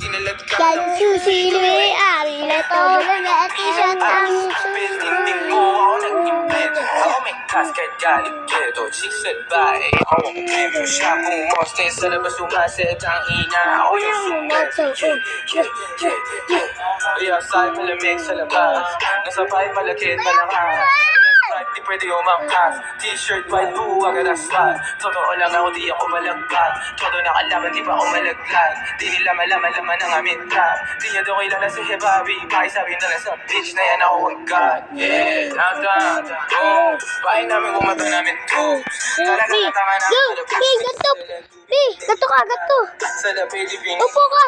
kinalat ka Galing susili, ari na to. Nag-a-t-shirt ang Dinding ko ako nag-invento. Ako may casket galing keto. Chicks at bae, ako ang premyo. Siya pumoste sa labas sumaset ang ina. Ako yung sumeto. Kaya sa'yo malamig sa labas. Nasa bahay malakit malakas. Di pwede umangkas. T-shirt, white buwag at aswal. Totoo lang ako, di ako malaglag. Todo nakalaban, di pa ako malaglag. Di nila malaman-laman ang aming trap. Di niya daw kilala si Hebabi. Pakisabi na lang sa bitch na yan ako ang God. Yeah, downtown. Oh, bahay namin kumata namin to. Talagang natama namin. Gato ka, gato. Sa lapid, ibig. Upo ka.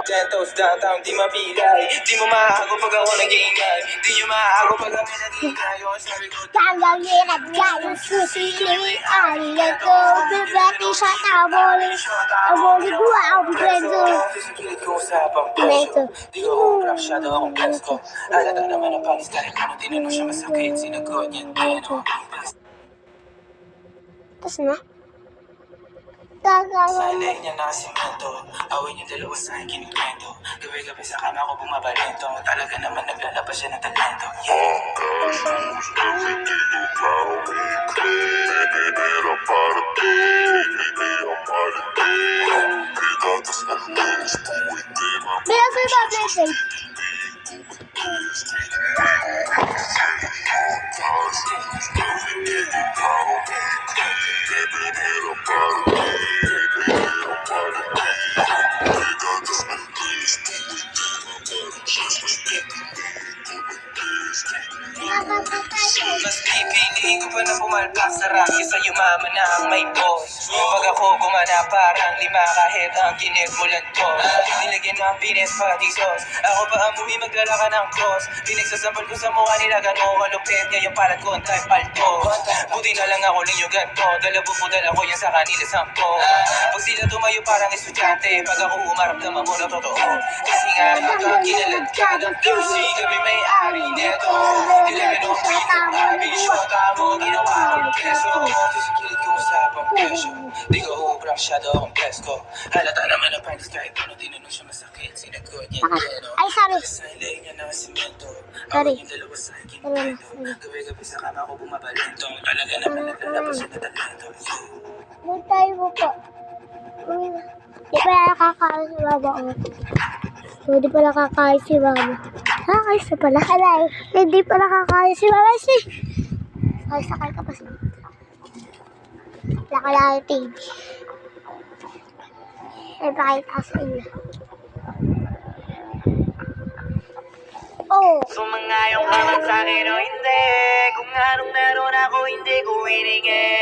Gentos, downtown, di mapilay. Di mo maago pag ako nag-iingay. Di nyo maago pag kami nag-iingay. O sabi ko, Galing galing susili, ari na to. Nag-a-t-shirt ang bowling. Ang bowling ko, ang blenzo. Blenzo. di ko umrap siya daw akong presko. Halata naman ang panis kahit ano tinanong siya masakit. Sinagot niya din. Tapos na. Sa ilay niya nakasimento. Awin niya dalawa sa akin kinikwento. Gabi-gabi sa kama ko bumabalento. Talaga naman naglalabas siya ng talento. Mira, soy Beyblade. Mas pipiliin ko pa na pumalpak sa rock kaysa yumaman na ang may boss. Pag ako gumana parang lima kahit ang ginigmulan ko. Nilagyan ng bines pati sauce. Ako pa amuhi magdala ka ng cross. Pinagsasampal ko sa mukha nila gano'ng kalupit. Ngayon palat ko ang time palto. Buti na lang ako ninyo ganito. Dala ko yan sa kanila sampo. Pag sila tumayo parang estudyante. Pag ako umarap naman mo na totoo. Kasi nga kapag kinalad ka ng pussy kami may-ari neto. Ilan o Shota mo, ginawa kong peso. Sisigilid ko usapang presyo. Di ko ubrak siya daw akong presko. Halata naman ang panis kahit ano tinanong siya masakit. Sinagot niya din. Ay, sorry. Sa ilay niya na simento. Sorry. Awin yung dalawa sa akin kwento. Gabi-gabi sa kama ko bumabalento. Talaga naman naglalabas siya na talento. Doon tayo po po. Di pa nakakain si Baba ko. Hindi pala kakain si Baba. Kakain siya pala. Alay. Hindi pala kakain si Baba si. Sakay ka pa siya. Laka-laki TV. Ipakita sa inyo. Oh! Sumangayong ka man sa'kin o hindi. Kung anong meron ako hindi ko hiningi.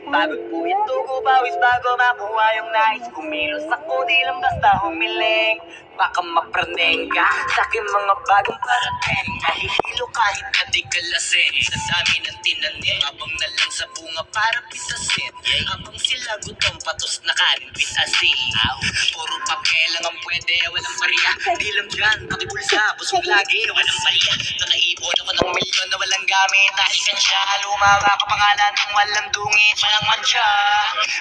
Pagod po yung dugo pawis bago makuha yung nais. Kumilos ako di lang basta humiling. Baka mapraning ka sa aking mga bagong parating. Mahihilo kahit na di ka lasing. Sa dami ng tinanim habang na lang sa bunga para pitasin. Habang sila gutom patos na karin pitasin. Puro papel lang ang pwede, walang bariya. Di lang dyan, pati bulsa, busog lagi, walang bariya. Nakaipon ako ng milyon na walang gamit. Dahil kansya, lumawa ka pangalan ng walang dungit. Walang mancha,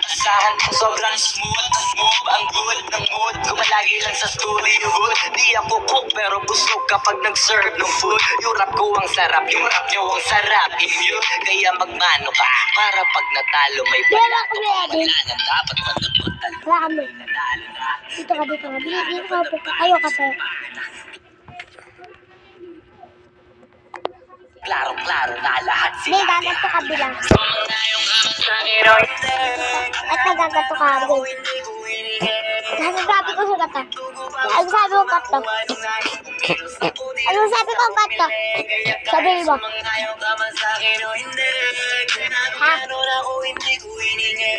asahan kong sobrang smooth. Move ang good ng mood, kumalagi lang sa studio. Di ako cook pero busog kapag nag-serve ng food. Yung rap ko ang sarap, yung rap nyo ang sarap. Inyo, kaya magmano ka para pag natalo may balato ka. Wala na dapat manapotalo. Wala kami. Nanalo na. Dito ka, dito ka. Dito ka po. Ayaw ka po. Klaro-klaro na lahat Hindi, sila. dagat to kabila. Ngayong amas sa hero, hindi. At nagagat to kabila. Hindi ko hiningi. Sabi ko sa gato. Ano sabi ko gato? Ano sabi ko gato? Sabi mo. Ngayong amas sa hero, hindi. Ha? Ano na ako hindi ko hiningi.